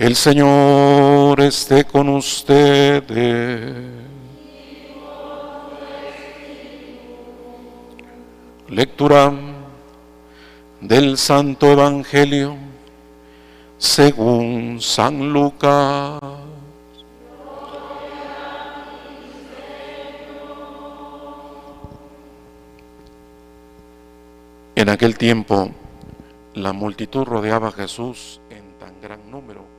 El Señor esté con ustedes. Lectura del Santo Evangelio según San Lucas. En aquel tiempo, la multitud rodeaba a Jesús en tan gran número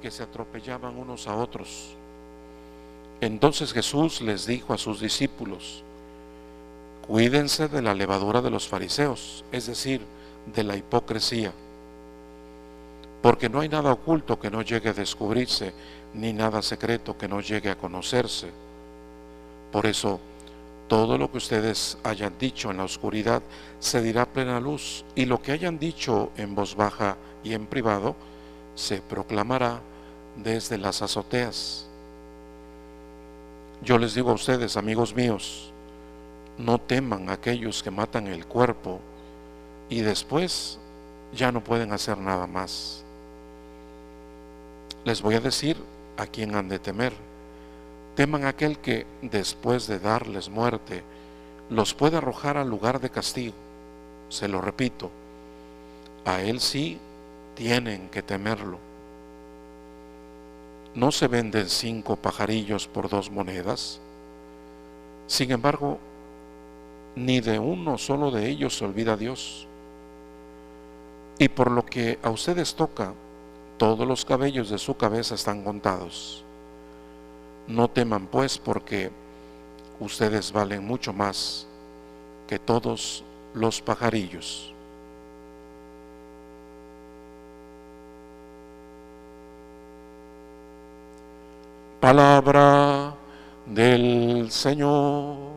que se atropellaban unos a otros. Entonces Jesús les dijo a sus discípulos: cuídense de la levadura de los fariseos, es decir, de la hipocresía, porque no hay nada oculto que no llegue a descubrirse, ni nada secreto que no llegue a conocerse. Por eso, todo lo que ustedes hayan dicho en la oscuridad se dirá a plena luz, y lo que hayan dicho en voz baja y en privado se proclamará desde las azoteas. Yo les digo a ustedes, amigos míos, no teman a aquellos que matan el cuerpo y después ya no pueden hacer nada más. Les voy a decir a quién han de temer. Teman a aquel que, después de darles muerte, los puede arrojar al lugar de castigo. Se lo repito, a él sí tienen que temerlo. ¿No se venden 5 pajarillos por 2 monedas? Sin embargo, ni de uno solo de ellos se olvida Dios. Y por lo que a ustedes toca, todos los cabellos de su cabeza están contados. No teman pues, porque ustedes valen mucho más que todos los pajarillos. Palabra del Señor.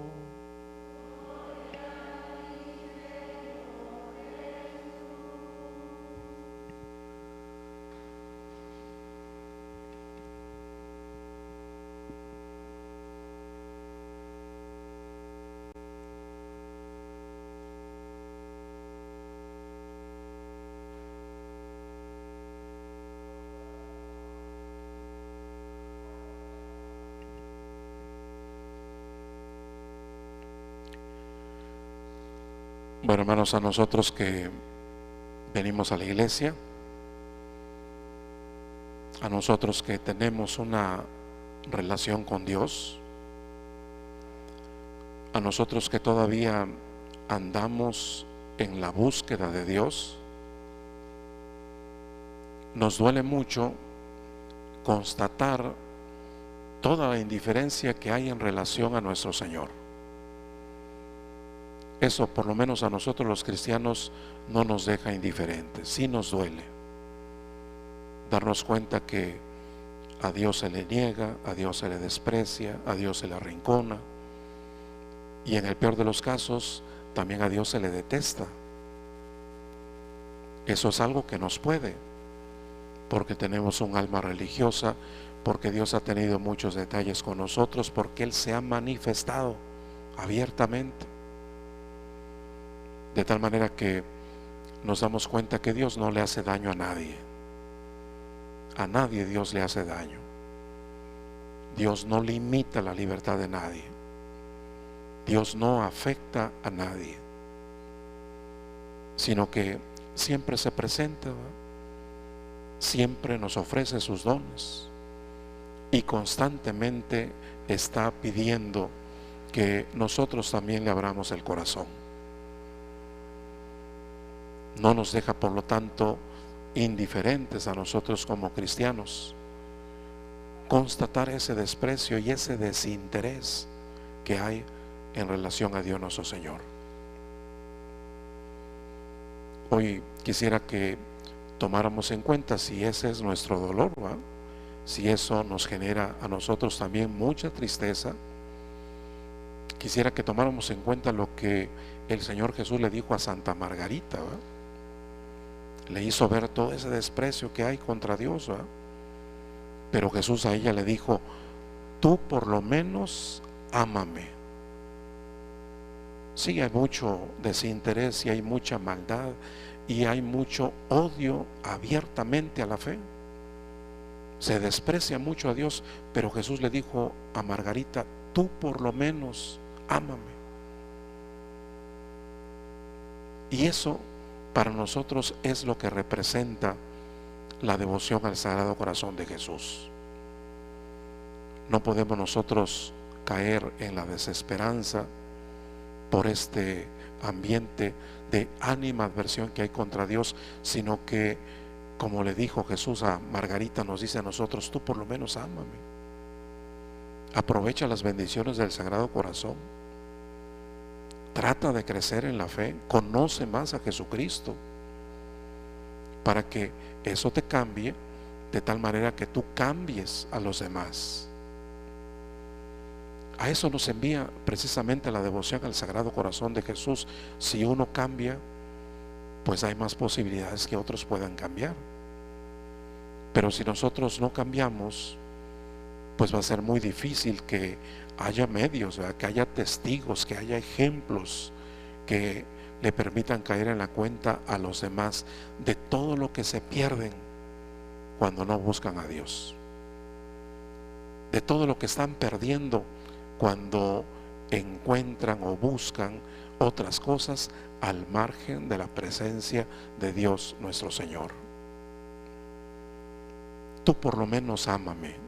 Bueno, hermanos, a nosotros que venimos a la iglesia, a nosotros que tenemos una relación con Dios, a nosotros que todavía andamos en la búsqueda de Dios, nos duele mucho constatar toda la indiferencia que hay en relación a nuestro Señor. Eso, por lo menos a nosotros los cristianos, no nos deja indiferentes. Sí nos duele darnos cuenta que a Dios se le niega, a Dios se le desprecia, a Dios se le arrincona, y en el peor de los casos también a Dios se le detesta. Eso es algo que nos puede, porque tenemos un alma religiosa, porque Dios ha tenido muchos detalles con nosotros, porque Él se ha manifestado abiertamente, de tal manera que nos damos cuenta que Dios no le hace daño a nadie. A nadie Dios le hace daño. Dios no limita la libertad de nadie. Dios no afecta a nadie, sino que siempre se presenta, siempre nos ofrece sus dones y constantemente está pidiendo que nosotros también le abramos el corazón. No nos deja, por lo tanto, indiferentes a nosotros como cristianos. Constatar ese desprecio y ese desinterés que hay en relación a Dios nuestro Señor. Hoy quisiera que tomáramos en cuenta si ese es nuestro dolor, ¿va? Si eso nos genera a nosotros también mucha tristeza. Quisiera que tomáramos en cuenta lo que el Señor Jesús le dijo a Santa Margarita, ¿va? Le hizo ver todo ese desprecio que hay contra Dios, ¿va? Pero Jesús a ella le dijo: tú por lo menos ámame. Sí, hay mucho desinterés y hay mucha maldad y hay mucho odio abiertamente a la fe. se desprecia mucho a Dios, pero Jesús le dijo a Margarita: tú por lo menos ámame. Y eso para nosotros es lo que representa la devoción al Sagrado Corazón de Jesús. No podemos nosotros caer en la desesperanza por este ambiente de animadversión que hay contra Dios, sino que, como le dijo Jesús a Margarita, nos dice a nosotros: tú por lo menos ámame. Aprovecha las bendiciones del Sagrado Corazón. Trata de crecer en la fe, conoce más a Jesucristo, para que eso te cambie de tal manera que tú cambies a los demás. A eso nos envía precisamente la devoción al Sagrado Corazón de Jesús. Si uno cambia, pues hay más posibilidades que otros puedan cambiar. Pero si nosotros no cambiamos, pues va a ser muy difícil que haya medios, ¿verdad?, que haya testigos, que haya ejemplos que le permitan caer en la cuenta a los demás de todo lo que se pierden cuando no buscan a Dios, de todo lo que están perdiendo cuando encuentran o buscan otras cosas al margen de la presencia de Dios nuestro Señor. Tú por lo menos ámame.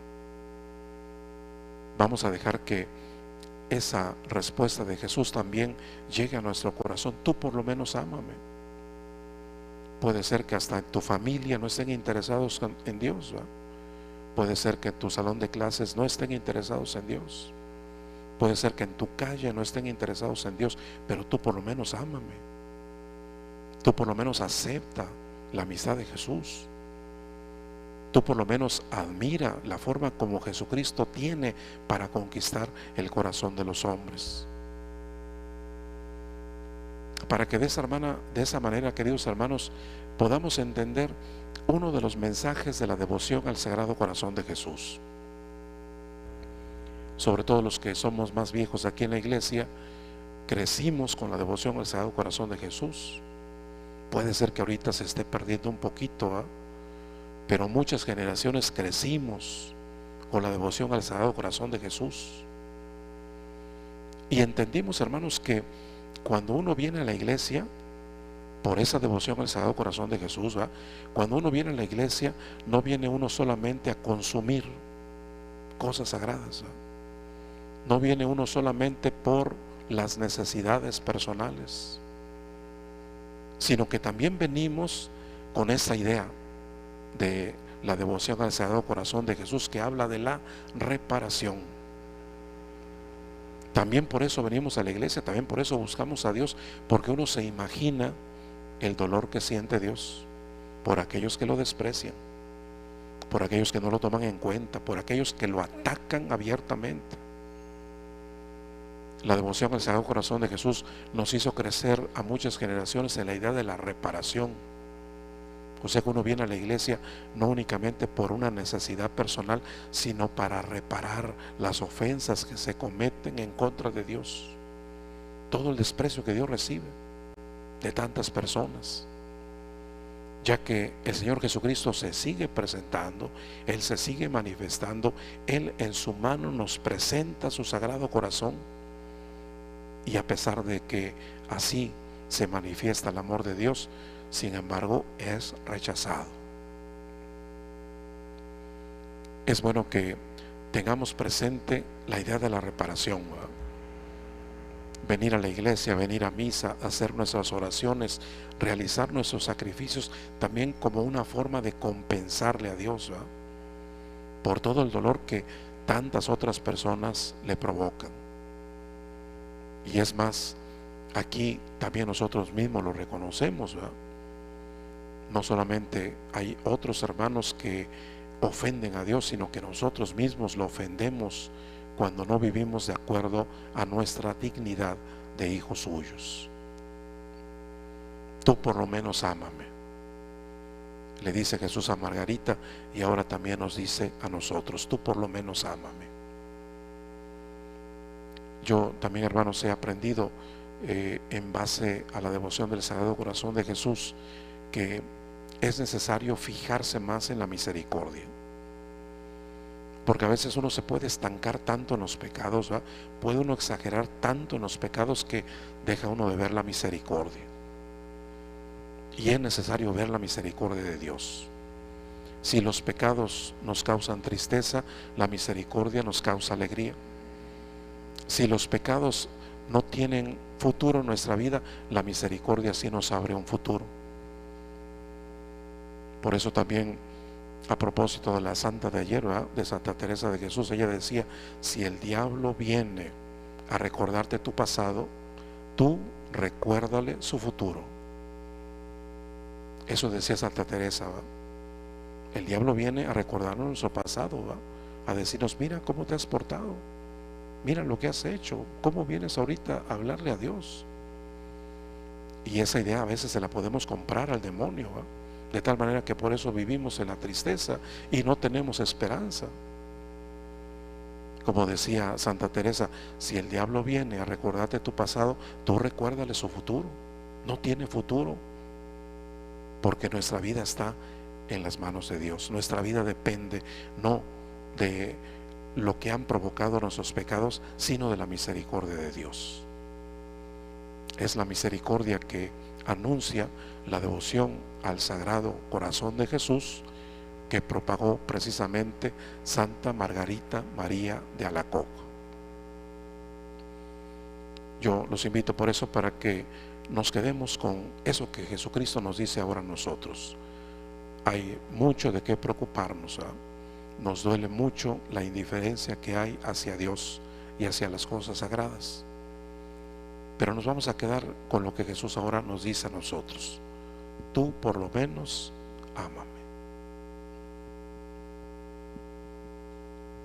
Vamos a dejar que esa respuesta de Jesús también llegue a nuestro corazón. Tú por lo menos ámame. Puede ser que hasta en tu familia no estén interesados en Dios, ¿verdad? Puede ser que en tu salón de clases no estén interesados en Dios. Puede ser que en tu calle no estén interesados en Dios, pero tú por lo menos ámame. Tú por lo menos acepta la amistad de Jesús. Tú por lo menos admira la forma como Jesucristo tiene para conquistar el corazón de los hombres. Para que de esa manera, queridos hermanos, podamos entender uno de los mensajes de la devoción al Sagrado Corazón de Jesús. Sobre todo los que somos más viejos aquí en la iglesia, crecimos con la devoción al Sagrado Corazón de Jesús. Puede ser que ahorita se esté perdiendo un poquito, pero muchas generaciones crecimos con la devoción al Sagrado Corazón de Jesús. Y entendimos, hermanos, que cuando uno viene a la iglesia por esa devoción al Sagrado Corazón de Jesús, cuando uno viene a la iglesia, no viene uno solamente a consumir cosas sagradas, no viene uno solamente por las necesidades personales, sino que también venimos con esa idea de la devoción al Sagrado Corazón de Jesús, que habla de la reparación. También por eso venimos a la iglesia, también por eso buscamos a Dios, porque uno se imagina el dolor que siente Dios por aquellos que lo desprecian, por aquellos que no lo toman en cuenta, por aquellos que lo atacan abiertamente. La devoción al Sagrado Corazón de Jesús nos hizo crecer a muchas generaciones en la idea de la reparación. O sea que uno viene a la iglesia no únicamente por una necesidad personal, sino para reparar las ofensas que se cometen en contra de Dios, todo el desprecio que Dios recibe de tantas personas, ya que el Señor Jesucristo se sigue presentando, Él se sigue manifestando, Él en su mano nos presenta su Sagrado Corazón, y a pesar de que así se manifiesta el amor de Dios, sin embargo es rechazado. Es bueno que tengamos presente la idea de la reparación, ¿verdad? Venir a la iglesia, venir a misa, hacer nuestras oraciones, realizar nuestros sacrificios, también como una forma de compensarle a Dios, ¿verdad?, por todo el dolor que tantas otras personas le provocan. Y es más, aquí también nosotros mismos lo reconocemos, ¿verdad? No solamente hay otros hermanos que ofenden a Dios, sino que nosotros mismos lo ofendemos cuando no vivimos de acuerdo a nuestra dignidad de hijos suyos. Tú por lo menos ámame, le dice Jesús a Margarita, y ahora también nos dice a nosotros: tú por lo menos ámame. Yo también, hermanos, he aprendido en base a la devoción del Sagrado Corazón de Jesús que es necesario fijarse más en la misericordia. Porque a veces uno se puede estancar tanto en los pecados, ¿va? Puede uno exagerar tanto en los pecados que deja uno de ver la misericordia. Y es necesario ver la misericordia de Dios. Si los pecados nos causan tristeza, la misericordia nos causa alegría. Si los pecados no tienen futuro en nuestra vida, la misericordia sí nos abre un futuro. Por eso también, a propósito de la santa de ayer, ¿verdad?, de Santa Teresa de Jesús, ella decía: si el diablo viene a recordarte tu pasado, tú recuérdale su futuro. Eso decía Santa Teresa, ¿verdad? El diablo viene a recordarnos nuestro pasado, ¿verdad?, a decirnos: mira cómo te has portado, mira lo que has hecho, cómo vienes ahorita a hablarle a Dios. Y esa idea a veces se la podemos comprar al demonio, ¿verdad?, de tal manera que por eso vivimos en la tristeza y no tenemos esperanza. Como decía Santa Teresa: si el diablo viene a recordarte tu pasado, tú recuérdale su futuro. No tiene futuro, porque nuestra vida está en las manos de Dios. Nuestra vida depende no de lo que han provocado nuestros pecados, sino de la misericordia de Dios. Es la misericordia que anuncia la devoción al Sagrado Corazón de Jesús que propagó precisamente Santa Margarita María de Alacoque. Yo los invito por eso para que nos quedemos con eso que Jesucristo nos dice ahora a nosotros. Hay mucho de qué preocuparnos, ¿verdad? Nos duele mucho la indiferencia que hay hacia Dios y hacia las cosas sagradas, pero nos vamos a quedar con lo que Jesús ahora nos dice a nosotros: tú por lo menos ámame.